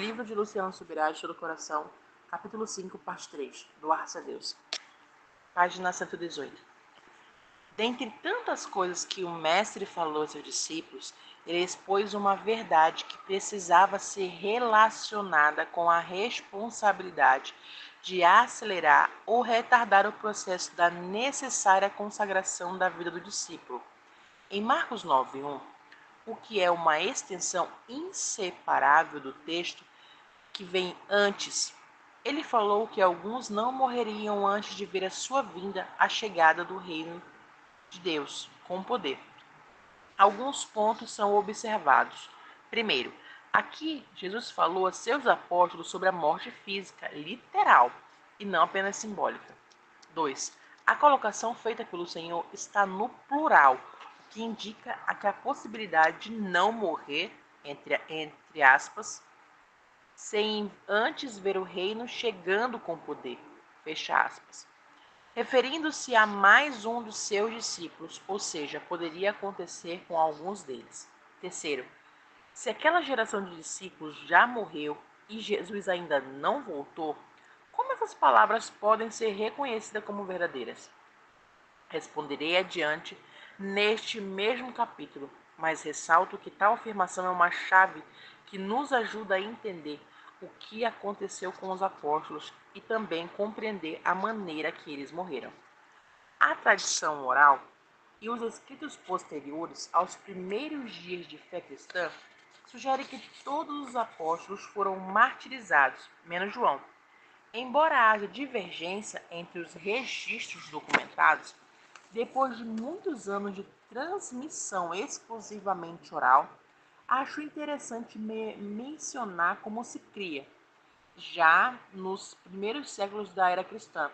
Livro de Luciano Subirá, do Coração, capítulo 5, parte 3, Doar-se a Deus. Página 118. Dentre tantas coisas que o mestre falou aos seus discípulos, ele expôs uma verdade que precisava ser relacionada com a responsabilidade de acelerar ou retardar o processo da necessária consagração da vida do discípulo. Em Marcos 9:1, o que é uma extensão inseparável do texto que vem antes, ele falou que alguns não morreriam antes de ver a sua vinda, a chegada do reino de Deus com poder. Alguns pontos são observados. Primeiro, aqui Jesus falou a seus apóstolos sobre a morte física, literal, e não apenas simbólica. 2. A colocação feita pelo Senhor está no plural, o que indica que a possibilidade de não morrer, entre aspas, sem antes ver o reino chegando com poder, fecha aspas. Referindo-se a mais um dos seus discípulos, ou seja, poderia acontecer com alguns deles. Terceiro, se aquela geração de discípulos já morreu e Jesus ainda não voltou, como essas palavras podem ser reconhecidas como verdadeiras? Responderei adiante neste mesmo capítulo, mas ressalto que tal afirmação é uma chave que nos ajuda a entender o que aconteceu com os apóstolos e também compreender a maneira que eles morreram. A tradição oral e os escritos posteriores aos primeiros dias de fé cristã sugerem que todos os apóstolos foram martirizados, menos João. Embora haja divergência entre os registros documentados, depois de muitos anos de transmissão exclusivamente oral, acho interessante mencionar como se cria, já nos primeiros séculos da era cristã,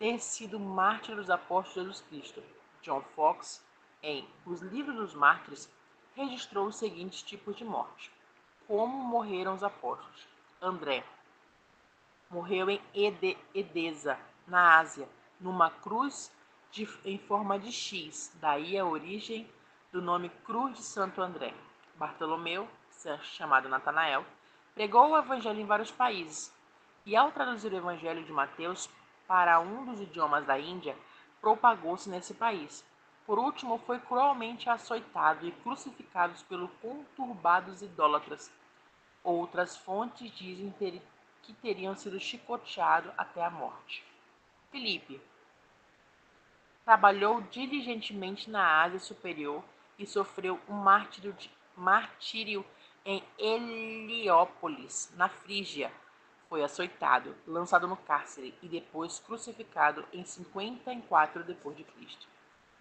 ter sido mártir dos apóstolos de Jesus Cristo. John Fox, em Os Livros dos Mártires, registrou os seguintes tipos de morte. Como morreram os apóstolos? André morreu em Edesa, na Ásia, numa cruz em forma de X, daí a origem do nome Cruz de Santo André. Bartolomeu, chamado Natanael, pregou o evangelho em vários países, e ao traduzir o evangelho de Mateus para um dos idiomas da Índia, propagou-se nesse país. Por último, foi cruelmente açoitado e crucificado pelos conturbados idólatras. Outras fontes dizem que teriam sido chicoteados até a morte. Filipe trabalhou diligentemente na Ásia Superior e sofreu um martírio em Heliópolis, na Frígia. Foi açoitado, lançado no cárcere e depois crucificado em 54 d.C.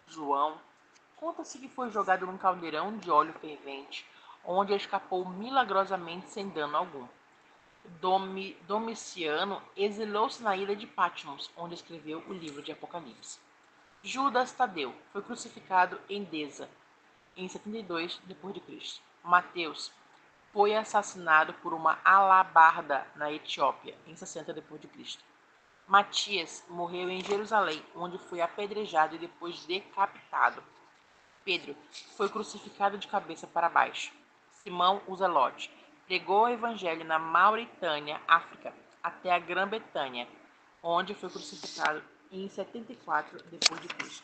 João conta-se que foi jogado num caldeirão de óleo fervente, onde escapou milagrosamente sem dano algum. Domiciano exilou-se na ilha de Patmos, onde escreveu o livro de Apocalipse. Judas Tadeu foi crucificado em Deza, em 72 d.C. Mateus foi assassinado por uma alabarda na Etiópia, em 60 d.C. Matias morreu em Jerusalém, onde foi apedrejado e depois decapitado. Pedro foi crucificado de cabeça para baixo. Simão o Zelote pregou o evangelho na Mauritânia, África, até a Grã-Bretanha, onde foi crucificado em 74 d.C.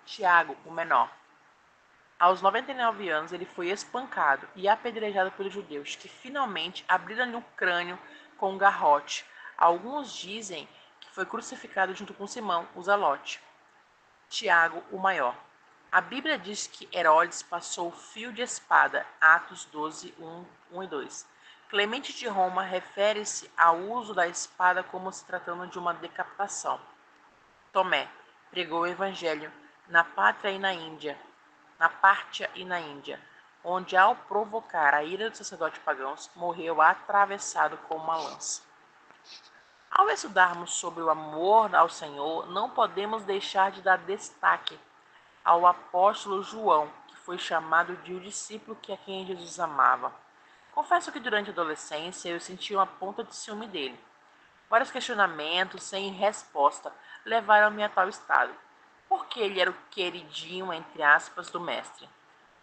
Tiago, o menor. Aos 99 anos, ele foi espancado e apedrejado pelos judeus, que finalmente abriram-lhe o crânio com um garrote. Alguns dizem que foi crucificado junto com Simão, o Zelote. Tiago, o maior. A Bíblia diz que Herodes passou fio de espada, Atos 12, 1 e 2. Clemente de Roma refere-se ao uso da espada como se tratando de uma decapitação. Tomé pregou o evangelho na Pátria e na Índia, onde ao provocar a ira dos sacerdotes pagãos, morreu atravessado com uma lança. Ao estudarmos sobre o amor ao Senhor, não podemos deixar de dar destaque ao apóstolo João, que foi chamado de o discípulo que a quem Jesus amava. Confesso que durante a adolescência eu senti uma ponta de ciúme dele. Vários questionamentos sem resposta levaram-me a tal estado. Por que ele era o queridinho, entre aspas, do mestre?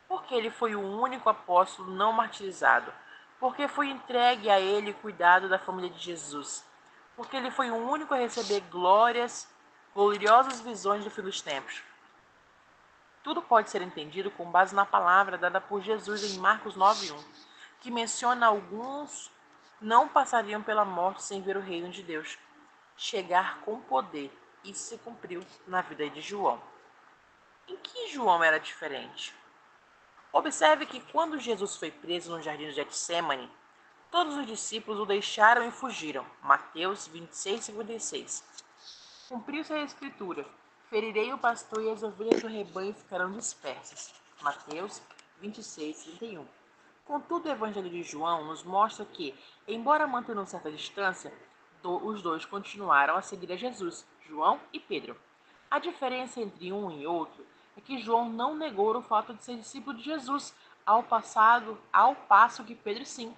Por que ele foi o único apóstolo não martirizado? porque foi entregue a ele o cuidado da família de Jesus, porque ele foi o único a receber gloriosas visões do fim dos tempos. Tudo pode ser entendido com base na palavra dada por Jesus em Marcos 9:1, que menciona alguns não passariam pela morte sem ver o reino de Deus chegar com poder. Isso se cumpriu na vida de João. Em que João era diferente? Observe que quando Jesus foi preso no jardim de Getsemane, todos os discípulos o deixaram e fugiram. Mateus 26:56. Cumpriu-se a escritura: ferirei o pastor e as ovelhas do rebanho ficarão dispersas. Mateus 26:31. Contudo, o Evangelho de João nos mostra que, embora mantendo certa distância, os dois continuaram a seguir a Jesus, João e Pedro. A diferença entre um e outro é que João não negou o fato de ser discípulo de Jesus, ao passo que Pedro sim.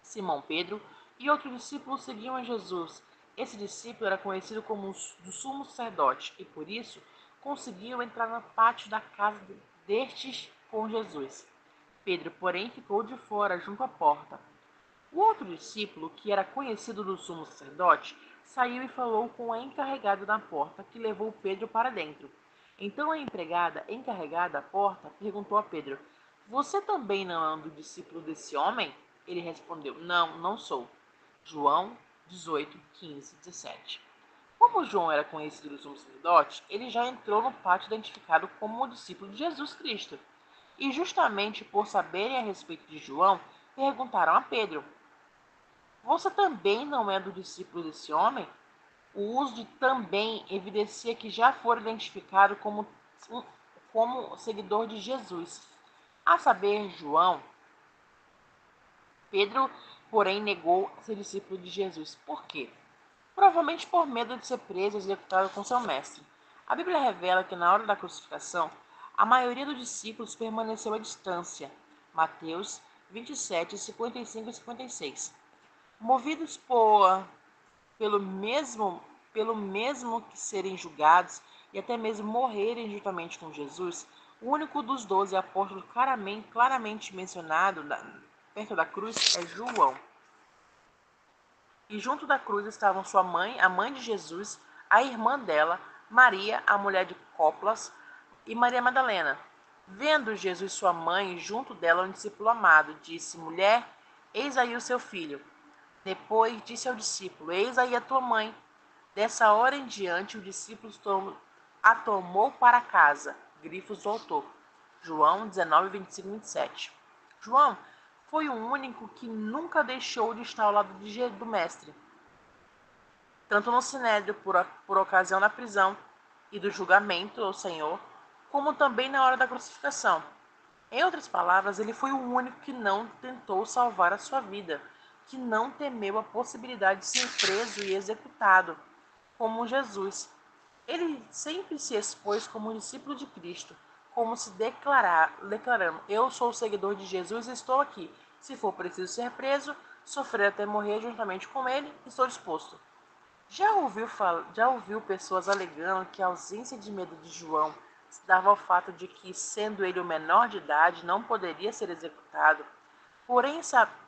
Simão Pedro e outro discípulo seguiam a Jesus. Esse discípulo era conhecido como do sumo sacerdote e, por isso, conseguiu entrar no pátio da casa destes com Jesus. Pedro, porém, ficou de fora, junto à porta. O outro discípulo, que era conhecido do sumo sacerdote, saiu e falou com a encarregada da porta, que levou Pedro para dentro. Então a empregada, encarregada da porta, perguntou a Pedro: Você também não é um do discípulo desse homem? Ele respondeu: Não, não sou. João 18:15-17. Como João era conhecido do sumo sacerdote, ele já entrou no pátio identificado como o discípulo de Jesus Cristo. E justamente por saberem a respeito de João, perguntaram a Pedro: Você também não é do discípulo desse homem? O uso de também evidencia que já foi identificado como seguidor de Jesus. A saber, João, Pedro, porém, negou ser discípulo de Jesus. Por quê? Provavelmente por medo de ser preso e executado com seu mestre. A Bíblia revela que na hora da crucificação, a maioria dos discípulos permaneceu à distância. Mateus 27, 55 e 56. Movidos pelo mesmo que serem julgados e até mesmo morrerem juntamente com Jesus, o único dos 12 apóstolos claramente mencionado perto da cruz é João. E junto da cruz estavam sua mãe, a mãe de Jesus, a irmã dela, Maria, a mulher de Coplas, e Maria Madalena. Vendo Jesus sua mãe junto dela, um discípulo amado, disse: Mulher, eis aí o seu filho. Depois disse ao discípulo: Eis aí a tua mãe. Dessa hora em diante, o discípulo a tomou para casa. Grifos do autor. João 19, 25 e 27. João foi o único que nunca deixou de estar ao lado do mestre, tanto no sinédrio por ocasião da prisão e do julgamento ao Senhor, como também na hora da crucificação. Em outras palavras, ele foi o único que não tentou salvar a sua vida, que não temeu a possibilidade de ser preso e executado, como Jesus. Ele sempre se expôs como um discípulo de Cristo, como se declarando: Eu sou o seguidor de Jesus e estou aqui. Se for preciso ser preso, sofrer até morrer juntamente com ele, estou disposto. Já ouviu pessoas alegando que a ausência de medo de João se dava ao fato de que, sendo ele o menor de idade, não poderia ser executado? Porém,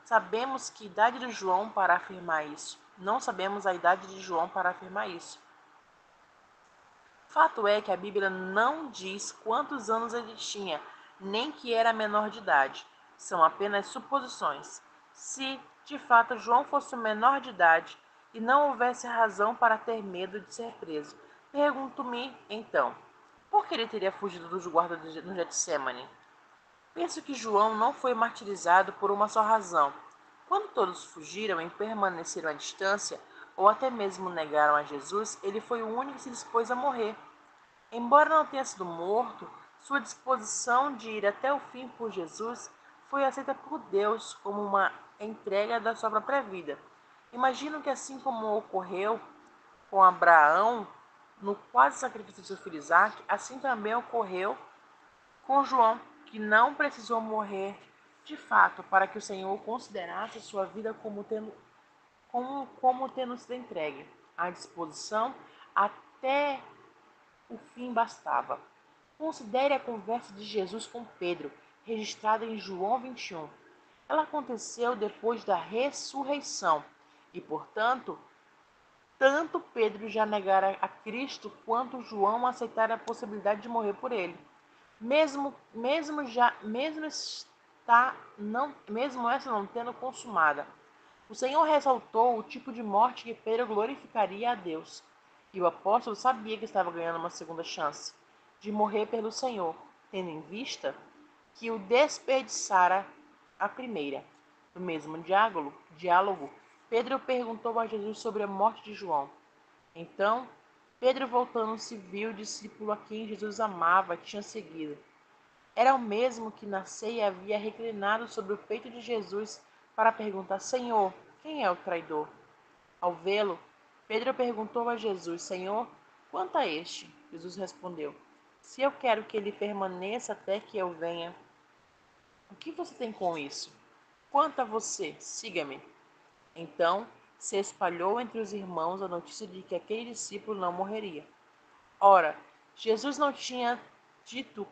sabemos que idade de João para afirmar isso. Não sabemos a idade de João para afirmar isso. Fato é que a Bíblia não diz quantos anos ele tinha, nem que era menor de idade. São apenas suposições. Se, de fato, João fosse menor de idade e não houvesse razão para ter medo de ser preso, pergunto-me, então, por que ele teria fugido dos guardas no Getsemane? Penso que João não foi martirizado por uma só razão. Quando todos fugiram e permaneceram à distância, ou até mesmo negaram a Jesus, ele foi o único que se dispôs a morrer. Embora não tenha sido morto, sua disposição de ir até o fim por Jesus foi aceita por Deus como uma entrega da sua própria vida. Imagino que assim como ocorreu com Abraão no quase sacrifício de seu filho Isaac, assim também ocorreu com João, que não precisou morrer de fato para que o Senhor considerasse sua vida como tendo sido entregue à disposição até o fim bastava. Considere a conversa de Jesus com Pedro, registrada em João 21. ela aconteceu depois da ressurreição e, portanto, tanto Pedro já negara a Cristo quanto João aceitara a possibilidade de morrer por ele. Mesmo essa não tendo consumada. O Senhor ressaltou o tipo de morte que Pedro glorificaria a Deus. E o apóstolo sabia que estava ganhando uma segunda chance de morrer pelo Senhor, tendo em vista que o desperdiçara a primeira. No mesmo diálogo, Pedro perguntou a Jesus sobre a morte de João. Então, Pedro, voltando-se, viu o discípulo a quem Jesus amava tinha seguido. Era o mesmo que na ceia havia reclinado sobre o peito de Jesus para perguntar: Senhor, quem é o traidor? Ao vê-lo, Pedro perguntou a Jesus: Senhor, quanto a este? Jesus respondeu: Se eu quero que ele permaneça até que eu venha, o que você tem com isso? Quanto a você, siga-me. Então se espalhou entre os irmãos a notícia de que aquele discípulo não morreria. Ora, Jesus não tinha dito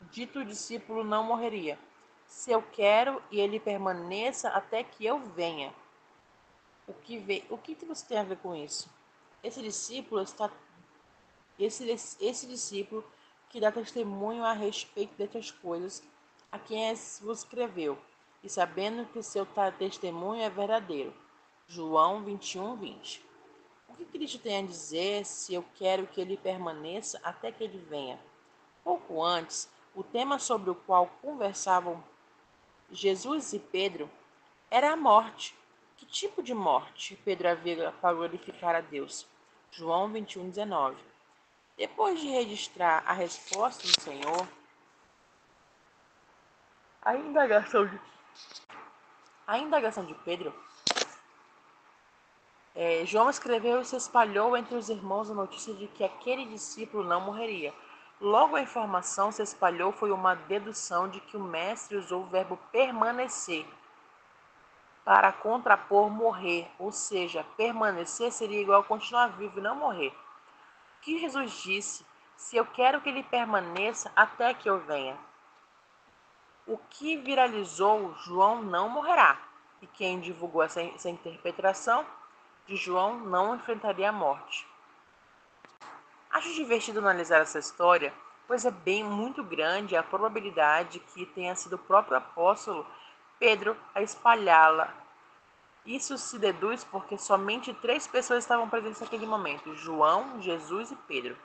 o discípulo não morreria. Se eu quero e ele permaneça até que eu venha. O que você tem a ver com isso? Esse discípulo está esse discípulo que dá testemunho a respeito destas coisas, a quem vos escreveu, e sabendo que seu testemunho é verdadeiro. João 21:20. O que Cristo tem a dizer se eu quero que ele permaneça até que ele venha? Pouco antes, o tema sobre o qual conversavam Jesus e Pedro era a morte. Que tipo de morte Pedro havia para glorificar a Deus? João 21:19. Depois de registrar a resposta do Senhor, a indagação de, a indagação de Pedro, João escreveu e se espalhou entre os irmãos a notícia de que aquele discípulo não morreria. Logo a informação se espalhou foi uma dedução de que o mestre usou o verbo permanecer para contrapor morrer, ou seja, permanecer seria igual a continuar vivo e não morrer. O que Jesus disse? Se eu quero que ele permaneça até que eu venha. O que viralizou, João não morrerá. E quem divulgou essa interpretação de João não enfrentaria a morte. Acho divertido analisar essa história, pois é bem muito grande a probabilidade que tenha sido o próprio apóstolo Pedro a espalhá-la. Isso se deduz porque somente 3 pessoas estavam presentes naquele momento: João, Jesus e Pedro.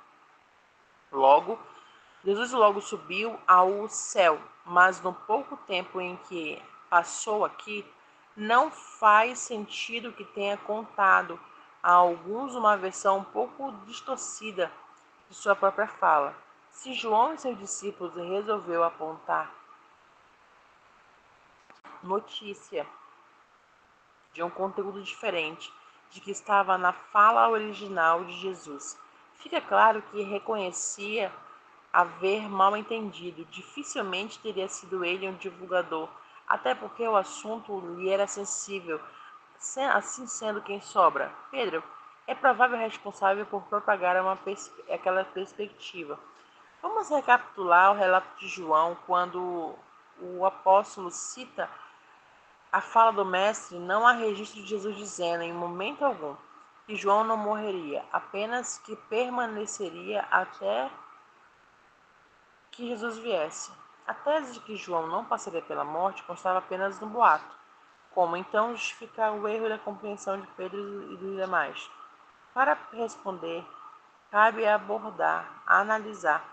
Jesus logo subiu ao céu, mas no pouco tempo em que passou aqui, não faz sentido que tenha contado a alguns uma versão um pouco distorcida de sua própria fala. Se João e seus discípulos resolveu apontar notícia de um conteúdo diferente de que estava na fala original de Jesus, fica claro que reconhecia haver mal entendido. Dificilmente teria sido ele um divulgador, até porque o assunto lhe era sensível. Assim sendo, quem sobra? Pedro é provável responsável por propagar aquela perspectiva. Vamos recapitular o relato de João quando o apóstolo cita a fala do mestre. Não há registro de Jesus dizendo, em momento algum, que João não morreria, apenas que permaneceria até que Jesus viesse. A tese de que João não passaria pela morte constava apenas no boato. Como então justificar o erro da compreensão de Pedro e dos demais? Para responder, cabe analisar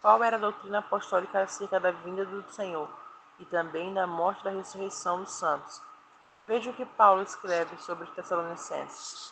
qual era a doutrina apostólica acerca da vinda do Senhor e também da morte e da ressurreição dos santos. Veja o que Paulo escreve sobre os Tessalonicenses.